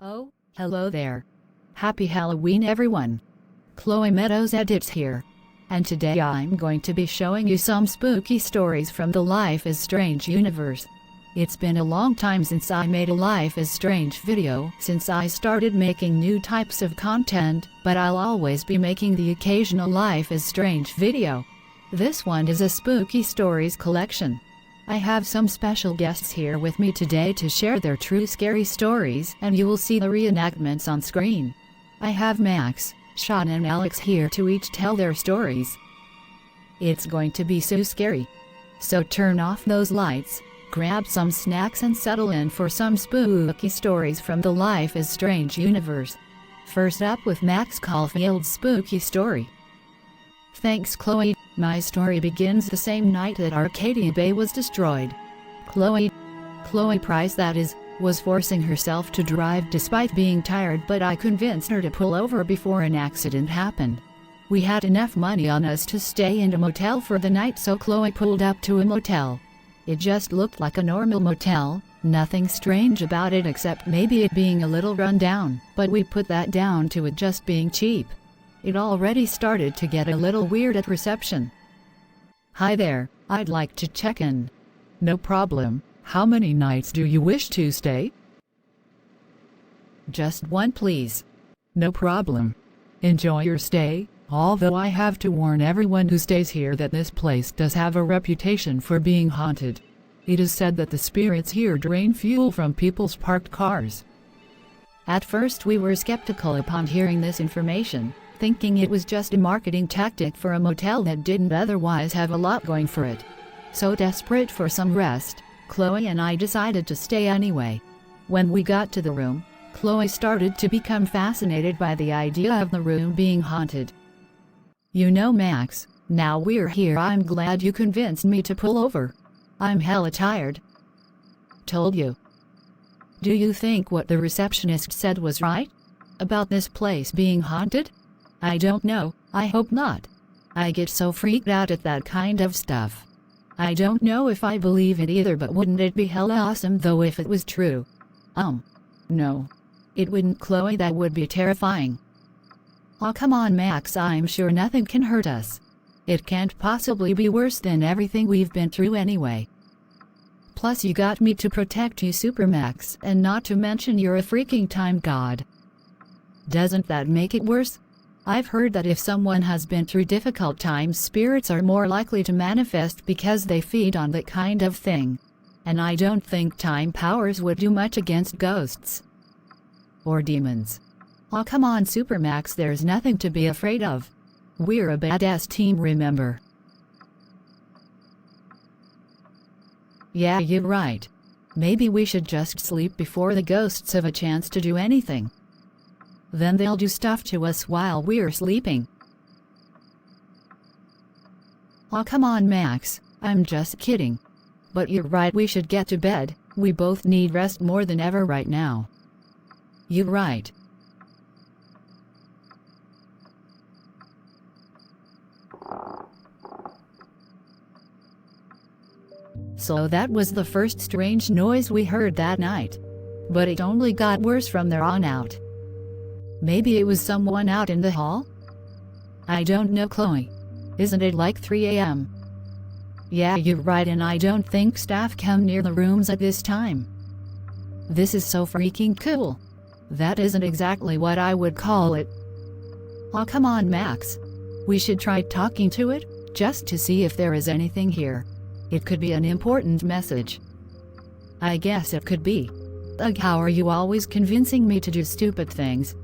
Oh, hello there. Happy Halloween everyone. Chloe Meadows edits here. And today I'm going to be showing you some spooky stories from the Life is Strange universe. It's been a long time since I made a Life is Strange video since I started making new types of content, but I'll always be making the occasional Life is Strange video. This one is a spooky stories collection. I have some special guests here with me today to share their true scary stories, and you will see the reenactments on screen. I have Max, Sean and Alex here to each tell their stories. It's going to be so scary. So turn off those lights, grab some snacks and settle in for some spooky stories from the Life is Strange universe. First up with Max Caulfield's spooky story. Thanks Chloe. My story begins the same night that Arcadia Bay was destroyed. Chloe Price that is, was forcing herself to drive despite being tired, but I convinced her to pull over before an accident happened. We had enough money on us to stay in a motel for the night, so Chloe pulled up to a motel. It just looked like a normal motel, nothing strange about it except maybe it being a little run down, but we put that down to it just being cheap. It already started to get a little weird at reception. "Hi there, I'd like to check in." "No problem. How many nights do you wish to stay?" "Just one please." "No problem. Enjoy your stay, although I have to warn everyone who stays here that this place does have a reputation for being haunted. It is said that the spirits here drain fuel from people's parked cars." At first we were skeptical upon hearing this information, thinking it was just a marketing tactic for a motel that didn't otherwise have a lot going for it. So desperate for some rest, Chloe and I decided to stay anyway. When we got to the room, Chloe started to become fascinated by the idea of the room being haunted. "You know Max, now we're here I'm glad you convinced me to pull over. I'm hella tired." "Told you." "Do you think what the receptionist said was right? About this place being haunted?" "I don't know, I hope not. I get so freaked out at that kind of stuff. I don't know if I believe it either, but wouldn't it be hella awesome though if it was true?" No. It wouldn't, Chloe, that would be terrifying." "Oh come on Max, I'm sure nothing can hurt us. It can't possibly be worse than everything we've been through anyway. Plus you got me to protect you Super Max, and not to mention you're a freaking time god. Doesn't that make it worse? I've heard that if someone has been through difficult times, spirits are more likely to manifest because they feed on that kind of thing. And I don't think time powers would do much against ghosts. Or demons. Oh come on Supermax, there's nothing to be afraid of. We're a badass team, remember?" "Yeah, you're right. Maybe we should just sleep before the ghosts have a chance to do anything. Then they'll do stuff to us while we're sleeping." "Oh come on Max, I'm just kidding. But you're right, we should get to bed, we both need rest more than ever right now." "You're right." So that was the first strange noise we heard that night. But it only got worse from there on out. Maybe it was someone out in the hall? "I don't know Chloe. Isn't it like 3 a.m.? "Yeah, you're right, and I don't think staff come near the rooms at this time." "This is so freaking cool. That isn't exactly what I would call it." "Oh come on Max. We should try talking to it, just to see if there is anything here. It could be an important message." "I guess it could be. Ugh, how are you always convincing me to do stupid things?"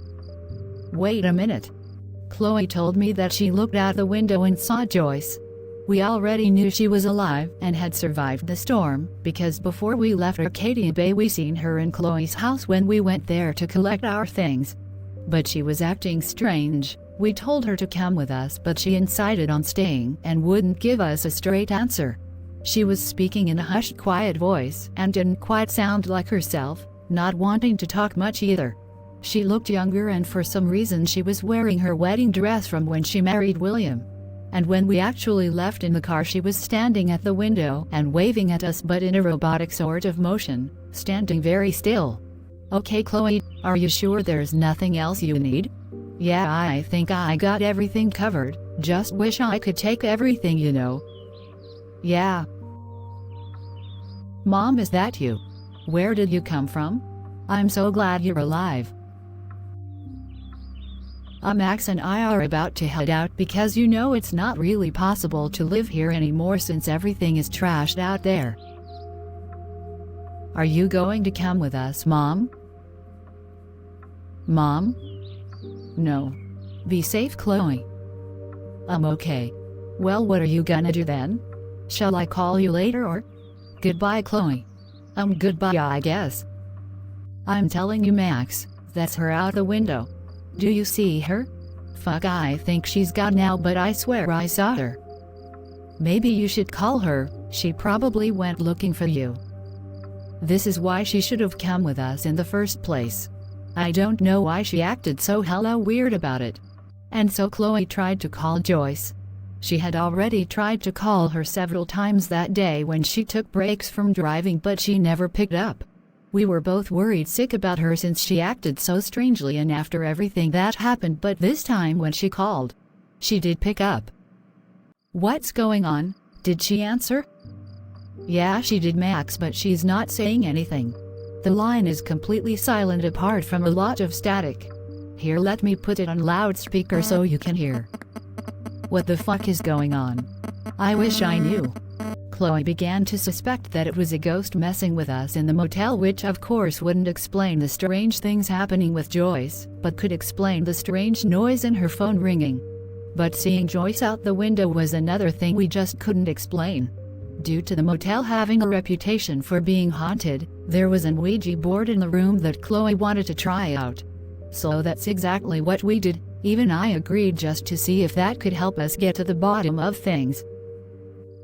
"Wait a minute. Chloe told me that she looked out the window and saw Joyce. We already knew she was alive and had survived the storm, because before we left Arcadia Bay we seen her in Chloe's house when we went there to collect our things. But she was acting strange. We told her to come with us, but she insisted on staying and wouldn't give us a straight answer. She was speaking in a hushed, quiet voice and didn't quite sound like herself, not wanting to talk much either. She looked younger, and for some reason she was wearing her wedding dress from when she married William. And when we actually left in the car, she was standing at the window and waving at us, but in a robotic sort of motion, standing very still. Okay, Chloe, are you sure there's nothing else you need? Yeah, I think I got everything covered, just wish I could take everything, you know. Yeah. Mom, is that you? Where did you come from? I'm so glad you're alive. Max and I are about to head out because you know it's not really possible to live here anymore since everything is trashed out there. Are you going to come with us, Mom? Mom? No. Be safe, Chloe. Okay. Well, what are you gonna do then? Shall I call you later or? Goodbye, Chloe. Goodbye, I guess. I'm telling you, Max, that's her out the window. Do you see her? Fuck, I think she's gone now, but I swear I saw her. Maybe you should call her, she probably went looking for you. This is why she should have come with us in the first place. I don't know why she acted so hella weird about it. And so Chloe tried to call Joyce. She had already tried to call her several times that day when she took breaks from driving, but she never picked up. We were both worried sick about her since she acted so strangely and after everything that happened, but this time when she called, she did pick up. What's going on? Did she answer? Yeah, she did, Max, but she's not saying anything. The line is completely silent apart from a lot of static. Here, let me put it on loudspeaker so you can hear. What the fuck is going on? I wish I knew. Chloe began to suspect that it was a ghost messing with us in the motel, which of course wouldn't explain the strange things happening with Joyce, but could explain the strange noise in her phone ringing. But seeing Joyce out the window was another thing we just couldn't explain. Due to the motel having a reputation for being haunted, there was an Ouija board in the room that Chloe wanted to try out. So that's exactly what we did, even I agreed just to see if that could help us get to the bottom of things.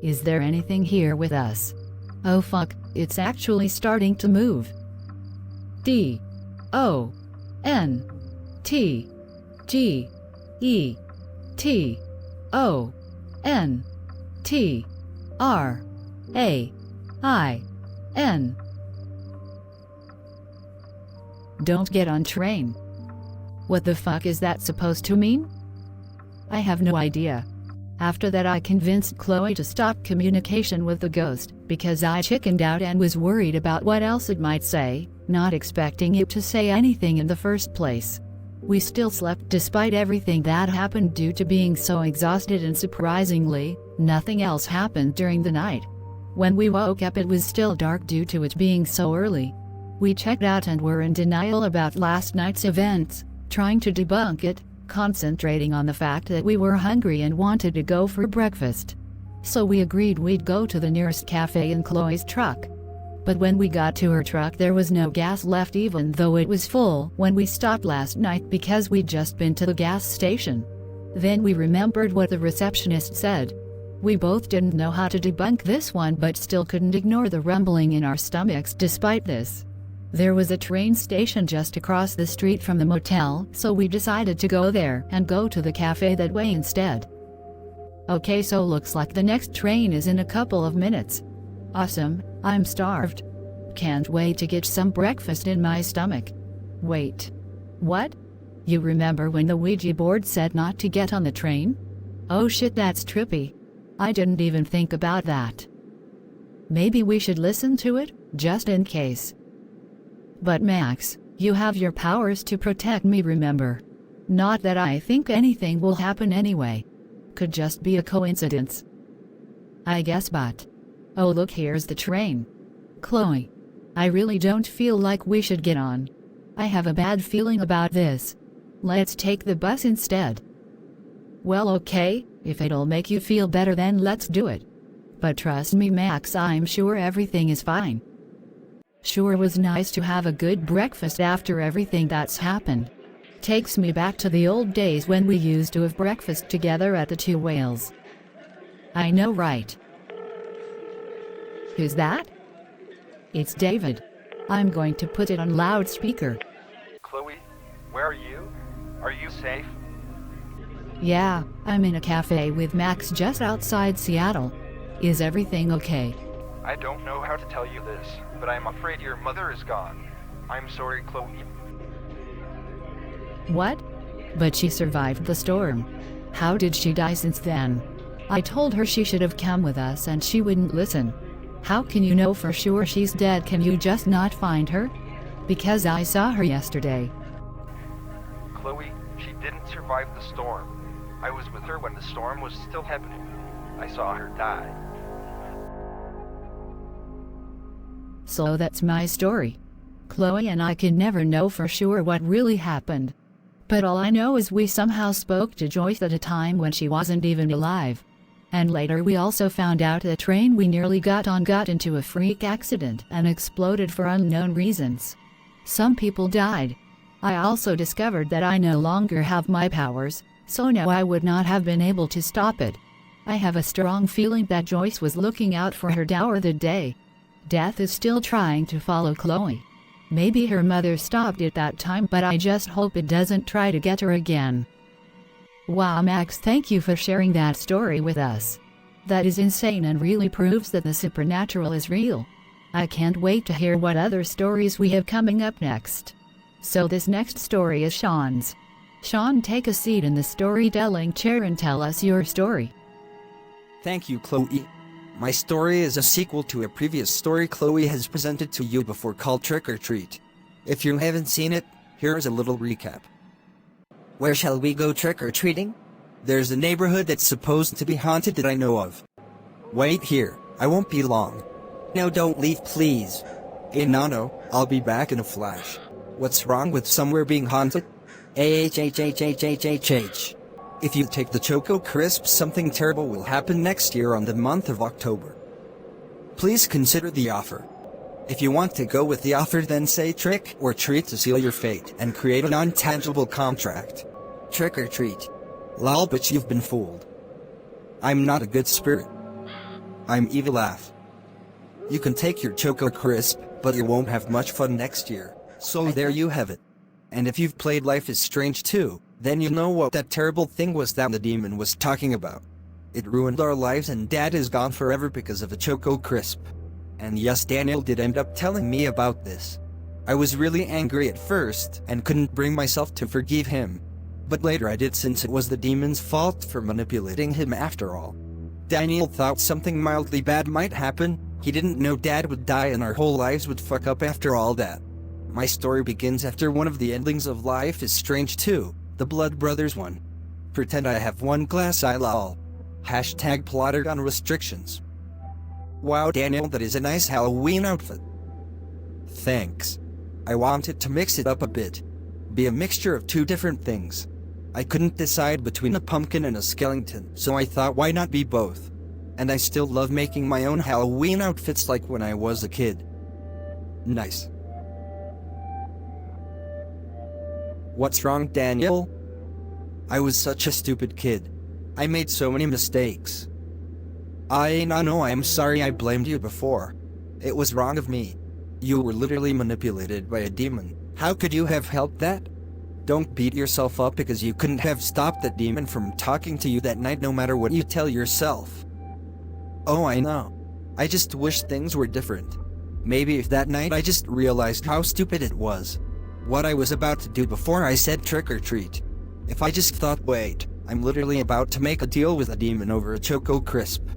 Is there anything here with us? Oh fuck, it's actually starting to move. D-O-N-T-G-E-T-O-N-T-R-A-I-N. Don't get on train. What the fuck is that supposed to mean? I have no idea. After that, I convinced Chloe to stop communication with the ghost, because I chickened out and was worried about what else it might say, not expecting it to say anything in the first place. We still slept despite everything that happened due to being so exhausted, and surprisingly, nothing else happened during the night. When we woke up, it was still dark due to it being so early. We checked out and were in denial about last night's events, trying to debunk it, concentrating on the fact that we were hungry and wanted to go for breakfast. So we agreed we'd go to the nearest cafe in Chloe's truck. But when we got to her truck, there was no gas left, even though it was full when we stopped last night because we'd just been to the gas station. Then we remembered what the receptionist said. We both didn't know how to debunk this one, but still couldn't ignore the rumbling in our stomachs despite this. There was a train station just across the street from the motel, so we decided to go there and go to the cafe that way instead. Okay, so looks like the next train is in a couple of minutes. Awesome, I'm starved. Can't wait to get some breakfast in my stomach. Wait. What? You remember when the Ouija board said not to get on the train? Oh shit, that's trippy. I didn't even think about that. Maybe we should listen to it, just in case. But Max, you have your powers to protect me, remember? Not that I think anything will happen anyway. Could just be a coincidence. I guess, but... Oh look, here's the train. Chloe, I really don't feel like we should get on. I have a bad feeling about this. Let's take the bus instead. Well, okay, if it'll make you feel better then let's do it. But trust me, Max, I'm sure everything is fine. Sure was nice to have a good breakfast after everything that's happened. Takes me back to the old days when we used to have breakfast together at the Two Whales. I know, right? Who's that? It's David. I'm going to put it on loudspeaker. Chloe, where are you? Are you safe? Yeah, I'm in a cafe with Max just outside Seattle. Is everything okay? I don't know how to tell you this, but I'm afraid your mother is gone. I'm sorry, Chloe. What? But she survived the storm. How did she die since then? I told her she should have come with us and she wouldn't listen. How can you know for sure she's dead? Can you just not find her? Because I saw her yesterday. Chloe, she didn't survive the storm. I was with her when the storm was still happening. I saw her die. So that's my story. Chloe and I can never know for sure what really happened. But all I know is we somehow spoke to Joyce at a time when she wasn't even alive. And later we also found out the train we nearly got on got into a freak accident and exploded for unknown reasons. Some people died. I also discovered that I no longer have my powers, so no, I would not have been able to stop it. I have a strong feeling that Joyce was looking out for her dower that day. Death is still trying to follow Chloe. Maybe her mother stopped it that time, but I just hope it doesn't try to get her again. Wow, Max, thank you for sharing that story with us. That is insane and really proves that the supernatural is real. I can't wait to hear what other stories we have coming up next. So this next story is Sean's. Sean, take a seat in the storytelling chair and tell us your story. Thank you, Chloe. My story is a sequel to a previous story Chloe has presented to you before called Trick or Treat. If you haven't seen it, here's a little recap. Where shall we go trick-or-treating? There's a neighborhood that's supposed to be haunted that I know of. Wait here, I won't be long. No, don't leave, please. Hey Nano, I'll be back in a flash. What's wrong with somewhere being haunted? H. If you take the Choco Crisp, something terrible will happen next year on the month of October. Please consider the offer. If you want to go with the offer, then say trick or treat to seal your fate and create an untangible contract. Trick or treat. Lol, but you've been fooled. I'm not a good spirit. I'm evil AF. You can take your Choco Crisp, but you won't have much fun next year. So there you have it. And if you've played Life is Strange too, then you know what that terrible thing was that the demon was talking about. It ruined our lives and Dad is gone forever because of a Choco Crisp. And yes, Daniel did end up telling me about this. I was really angry at first and couldn't bring myself to forgive him. But later I did, since it was the demon's fault for manipulating him after all. Daniel thought something mildly bad might happen. He didn't know Dad would die and our whole lives would fuck up after all that. My story begins after one of the endings of Life is Strange 2, the Blood Brothers one. Pretend I have one glass eye, lol. Hashtag Plotagon restrictions. Wow, Daniel, that is a nice Halloween outfit. Thanks. I wanted to mix it up a bit. Be a mixture of two different things. I couldn't decide between a pumpkin and a skeleton, so I thought, why not be both? And I still love making my own Halloween outfits like when I was a kid. Nice. What's wrong, Daniel? I was such a stupid kid. I made so many mistakes. No, I'm sorry I blamed you before. It was wrong of me. You were literally manipulated by a demon. How could you have helped that? Don't beat yourself up because you couldn't have stopped that demon from talking to you that night, no matter what you tell yourself. Oh, I know. I just wish things were different. Maybe if that night I just realized how stupid it was. What I was about to do before I said trick or treat. If I just thought, wait, I'm literally about to make a deal with a demon over a Choco Crisp.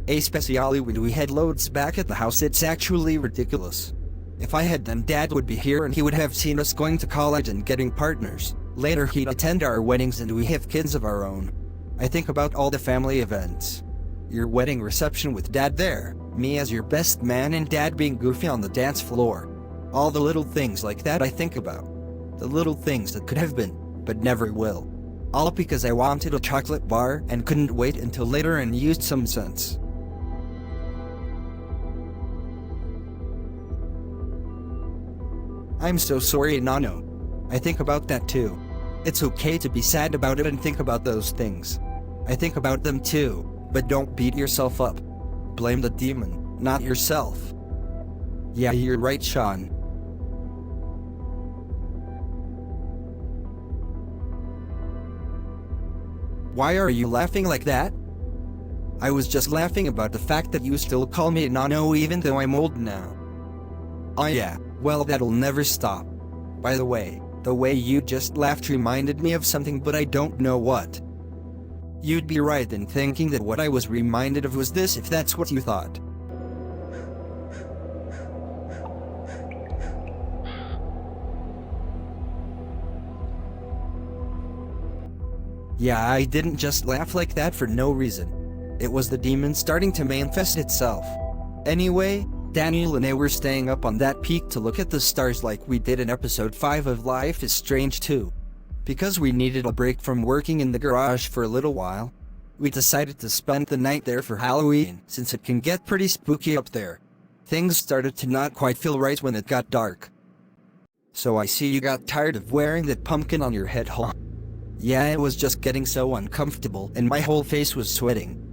Especially when we had loads back at the house, it's actually ridiculous. If I had, then Dad would be here and he would have seen us going to college and getting partners. Later he'd attend our weddings and we have kids of our own. I think about all the family events. Your wedding reception with Dad there, me as your best man and Dad being goofy on the dance floor. All the little things like that I think about. The little things that could have been, but never will. All because I wanted a chocolate bar and couldn't wait until later and used some sense. I'm so sorry, Nano. I think about that too. It's okay to be sad about it and think about those things. I think about them too, but don't beat yourself up. Blame the demon, not yourself. Yeah, you're right, Sean. Why are you laughing like that? I was just laughing about the fact that you still call me Nano even though I'm old now. Oh yeah, Well, that'll never stop. By the way you just laughed reminded me of something, but I don't know what. You'd be right in thinking that what I was reminded of was this, if that's what you thought. Yeah, I didn't just laugh like that for no reason. It was the demon starting to manifest itself. Anyway, Daniel and I were staying up on that peak to look at the stars like we did in episode 5 of Life is Strange 2. Because we needed a break from working in the garage for a little while, we decided to spend the night there for Halloween, since it can get pretty spooky up there. Things started to not quite feel right when it got dark. So I see you got tired of wearing that pumpkin on your head, huh? Yeah, it was just getting so uncomfortable and my whole face was sweating.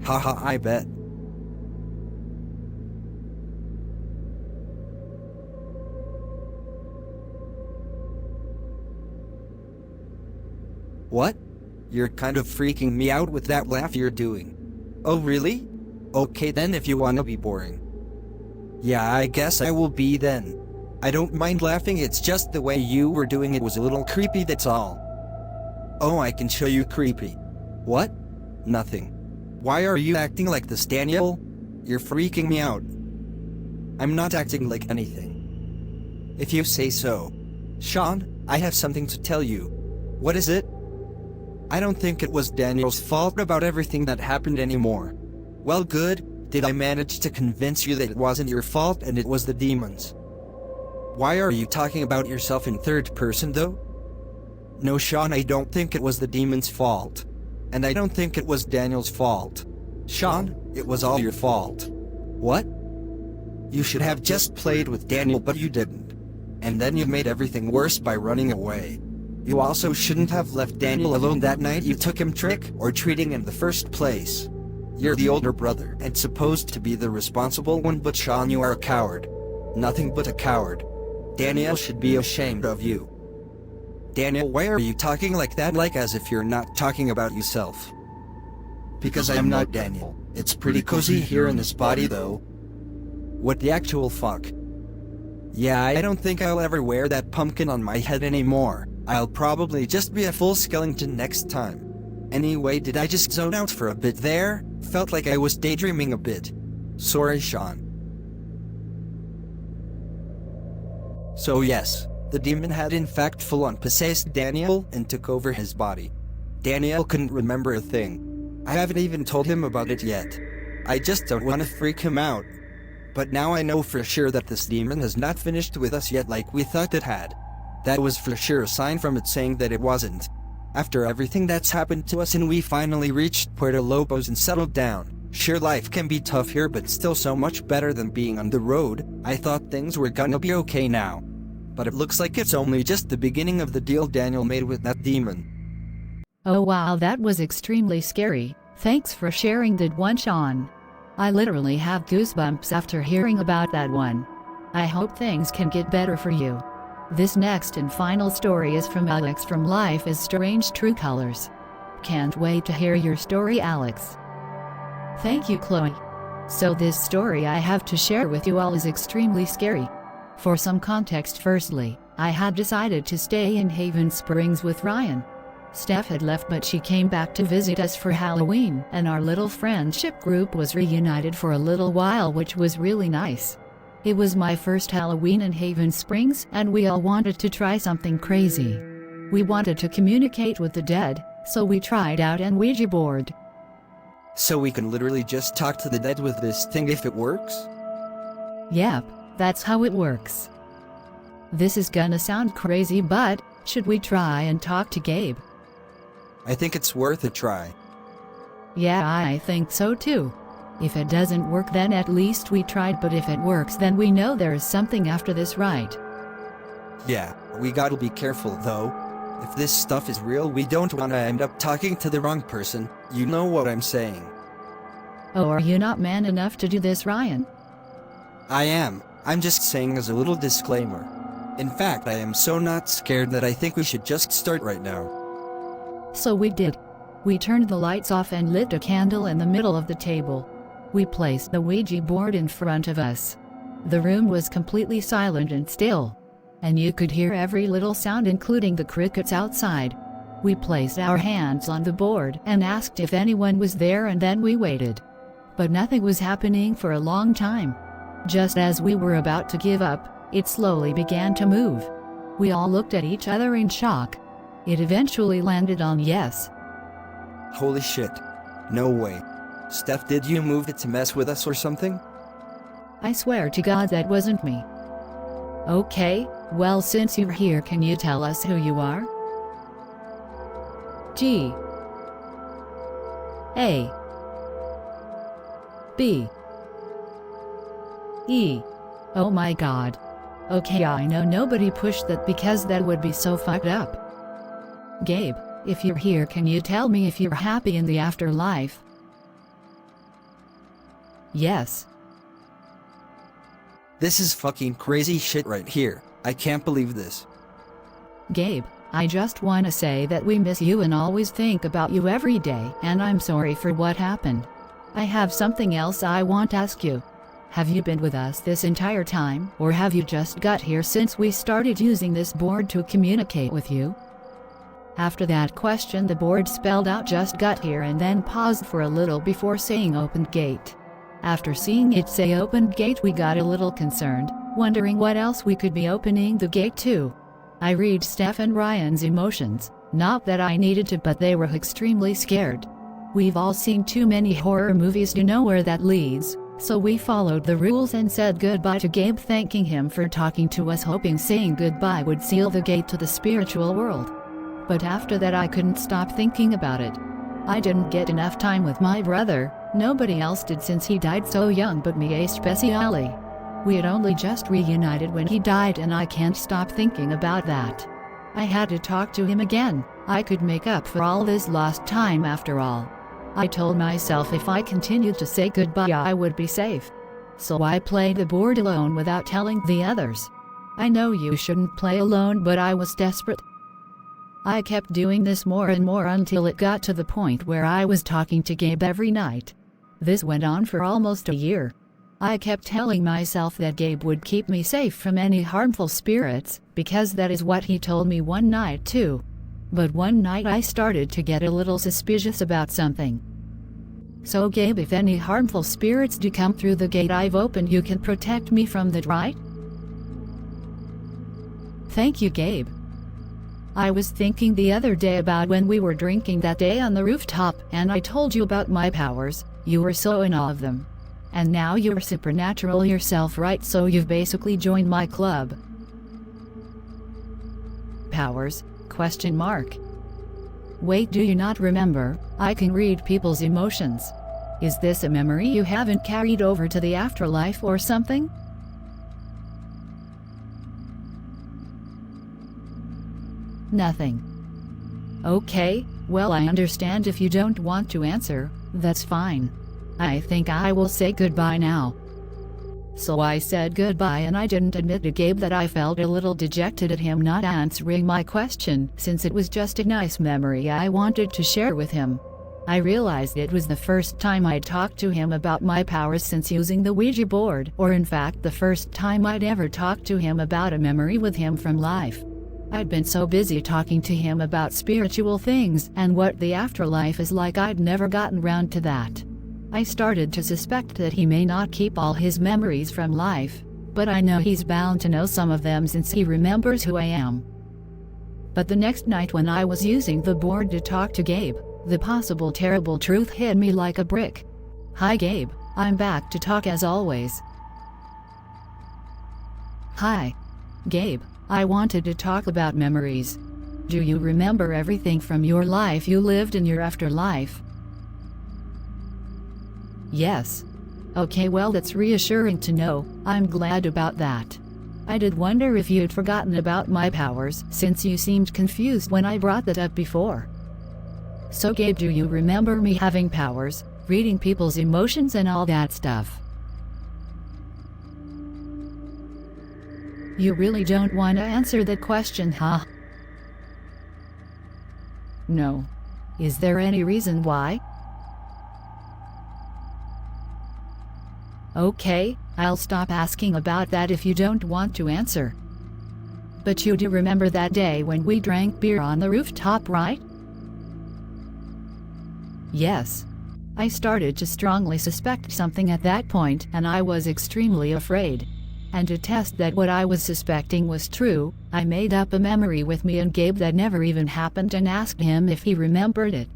Haha, I bet. What? You're kind of freaking me out with that laugh you're doing. Oh really? Okay then, if you wanna be boring. Yeah, I guess I will be then. I don't mind laughing, it's just the way you were doing it was a little creepy, that's all. Oh, I can show you creepy. What? Nothing. Why are you acting like this, Daniel? You're freaking me out. I'm not acting like anything. If you say so. Sean, I have something to tell you. What is it? I don't think it was Daniel's fault about everything that happened anymore. Well, good. Did I manage to convince you that it wasn't your fault and it was the demons? Why are you talking about yourself in third person though? No, Sean, I don't think it was the demons' fault. And I don't think it was Daniel's fault. Sean, it was all your fault. What? You should have just played with Daniel, but you didn't. And then you made everything worse by running away. You also shouldn't have left Daniel alone that night you took him trick or treating in the first place. You're the older brother and supposed to be the responsible one, but Sean, you are a coward. Nothing but a coward. Daniel should be ashamed of you. Daniel, why are you talking like that, like as if you're not talking about yourself? Because I'm not Daniel. It's pretty cozy here in this body though. What the actual fuck? Yeah, I don't think I'll ever wear that pumpkin on my head anymore. I'll probably just be a full skeleton next time. Anyway, did I just zone out for a bit there? Felt like I was daydreaming a bit. Sorry, Sean. So yes, the demon had in fact full-on possessed Daniel and took over his body. Daniel couldn't remember a thing. I haven't even told him about it yet. I just don't want to freak him out. But now I know for sure that this demon has not finished with us yet like we thought it had. That was for sure a sign from it saying that it wasn't. After everything that's happened to us and we finally reached Puerto Lobos and settled down. Sure, life can be tough here, but still so much better than being on the road. I thought things were gonna be okay now. But it looks like it's only just the beginning of the deal Daniel made with that demon. Oh wow, that was extremely scary. Thanks for sharing that one, Sean. I literally have goosebumps after hearing about that one. I hope things can get better for you. This next and final story is from Alex from Life is Strange True Colors. Can't wait to hear your story, Alex. Thank you, Chloe. So this story I have to share with you all is extremely scary. For some context, firstly, I had decided to stay in Haven Springs with Ryan. Steph had left, but she came back to visit us for Halloween, and our little friendship group was reunited for a little while, which was really nice. It was my first Halloween in Haven Springs, and we all wanted to try something crazy. We wanted to communicate with the dead, so we tried out an Ouija board. So we can literally just talk to the dead with this thing if it works? Yep, that's how it works. This is gonna sound crazy, but should we try and talk to Gabe? I think it's worth a try. Yeah, I think so too. If it doesn't work, then at least we tried, but if it works, then we know there is something after this, right? Yeah, we gotta be careful though. If this stuff is real, we don't wanna end up talking to the wrong person, you know what I'm saying. Oh, are you not man enough to do this, Ryan? I am. I'm just saying as a little disclaimer. In fact, I am so not scared that I think we should just start right now. So we did. We turned the lights off and lit a candle in the middle of the table. We placed the Ouija board in front of us. The room was completely silent and still, and you could hear every little sound, including the crickets outside. We placed our hands on the board and asked if anyone was there, and then we waited. But nothing was happening for a long time. Just as we were about to give up, it slowly began to move. We all looked at each other in shock. It eventually landed on yes. Holy shit. No way. Steph, did you move it to mess with us or something? I swear to God that wasn't me. Okay, well, since you're here, can you tell us who you are? G A B E. Oh my God. Okay, I know nobody pushed that because that would be so fucked up. Gabe, if you're here, can you tell me if you're happy in the afterlife? Yes. This is fucking crazy shit right here. I can't believe this. Gabe, I just want to say that we miss you and always think about you every day, and I'm sorry for what happened. I have something else I want to ask you. Have you been with us this entire time, or have you just got here since we started using this board to communicate with you? After that question, the board spelled out "just got here" and then paused for a little before saying "opened gate." After seeing it say "opened gate," we got a little concerned, wondering what else we could be opening the gate to. I read Steph and Ryan's emotions, not that I needed to, but they were extremely scared. We've all seen too many horror movies to know where that leads, so we followed the rules and said goodbye to Gabe, thanking him for talking to us, hoping saying goodbye would seal the gate to the spiritual world. But after that, I couldn't stop thinking about it. I didn't get enough time with my brother, nobody else did since he died so young but me especially. We had only just reunited when he died, and I can't stop thinking about that. I had to talk to him again. I could make up for all this lost time after all. I told myself if I continued to say goodbye I would be safe. So I played the board alone without telling the others. I know you shouldn't play alone, but I was desperate. I kept doing this more and more until it got to the point where I was talking to Gabe every night. This went on for almost a year. I kept telling myself that Gabe would keep me safe from any harmful spirits, because that is what he told me one night too. But one night I started to get a little suspicious about something. So Gabe, if any harmful spirits do come through the gate I've opened, you can protect me from that, right? Thank you, Gabe. I was thinking the other day about when we were drinking that day on the rooftop, and I told you about my powers. You were so in awe of them. And now you're supernatural yourself, right? So you've basically joined my club. Powers? ? Wait, do you not remember? I can read people's emotions. Is this a memory you haven't carried over to the afterlife or something? Nothing. Okay, well, I understand if you don't want to answer, that's fine. I think I will say goodbye now. So I said goodbye, and I didn't admit to Gabe that I felt a little dejected at him not answering my question, since it was just a nice memory I wanted to share with him. I realized it was the first time I'd talked to him about my powers since using the Ouija board, or in fact the first time I'd ever talked to him about a memory with him from life. I'd been so busy talking to him about spiritual things and what the afterlife is like, I'd never gotten round to that. I started to suspect that he may not keep all his memories from life, but I know he's bound to know some of them since he remembers who I am. But the next night when I was using the board to talk to Gabe, the possible terrible truth hit me like a brick. Hi Gabe, I'm back to talk as always. Hi. Gabe, I wanted to talk about memories. Do you remember everything from your life you lived in your afterlife? Yes. Okay, well, that's reassuring to know. I'm glad about that. I did wonder if you'd forgotten about my powers, since you seemed confused when I brought that up before. So Gabe, do you remember me having powers, reading people's emotions and all that stuff? You really don't want to answer that question, huh? No. Is there any reason why? Okay, I'll stop asking about that if you don't want to answer. But you do remember that day when we drank beer on the rooftop, right? Yes. I started to strongly suspect something at that point, and I was extremely afraid. And to test that what I was suspecting was true, I made up a memory with me and Gabe that never even happened and asked him if he remembered it.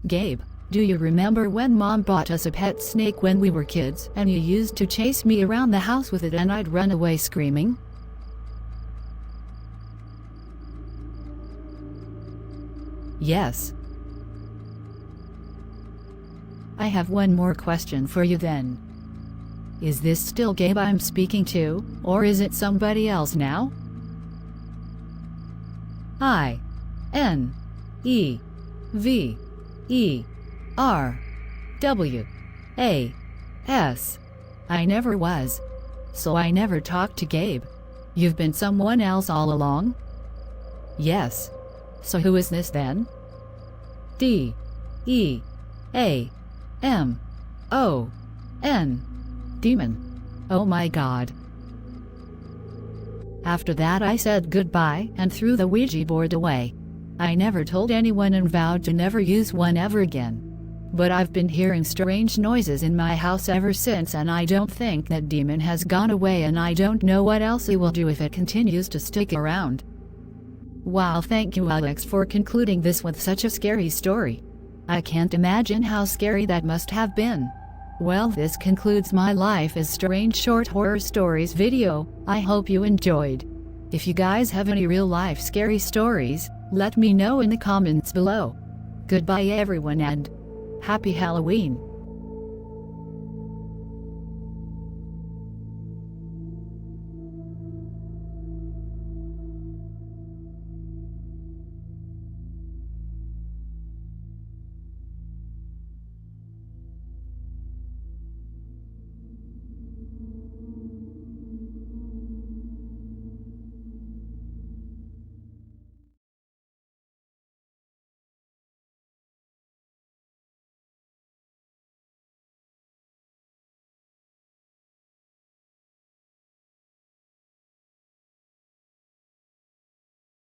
Gabe, do you remember when Mom bought us a pet snake when we were kids and you used to chase me around the house with it and I'd run away screaming? Yes. I have one more question for you then. Is this still Gabe I'm speaking to, or is it somebody else now? I-N-E-V-E-R-W-A-S. I never was. So I never talked to Gabe. You've been someone else all along? Yes. So who is this then? D-E-A-M-O-N. Demon. Oh my God. After that I said goodbye and threw the Ouija board away. I never told anyone and vowed to never use one ever again. But I've been hearing strange noises in my house ever since, and I don't think that demon has gone away, and I don't know what else it will do if it continues to stick around. Wow, thank you Alex for concluding this with such a scary story. I can't imagine how scary that must have been. Well, this concludes my Life is Strange short horror stories video. I hope you enjoyed. If you guys have any real life scary stories, let me know in the comments below. Goodbye everyone and Happy Halloween.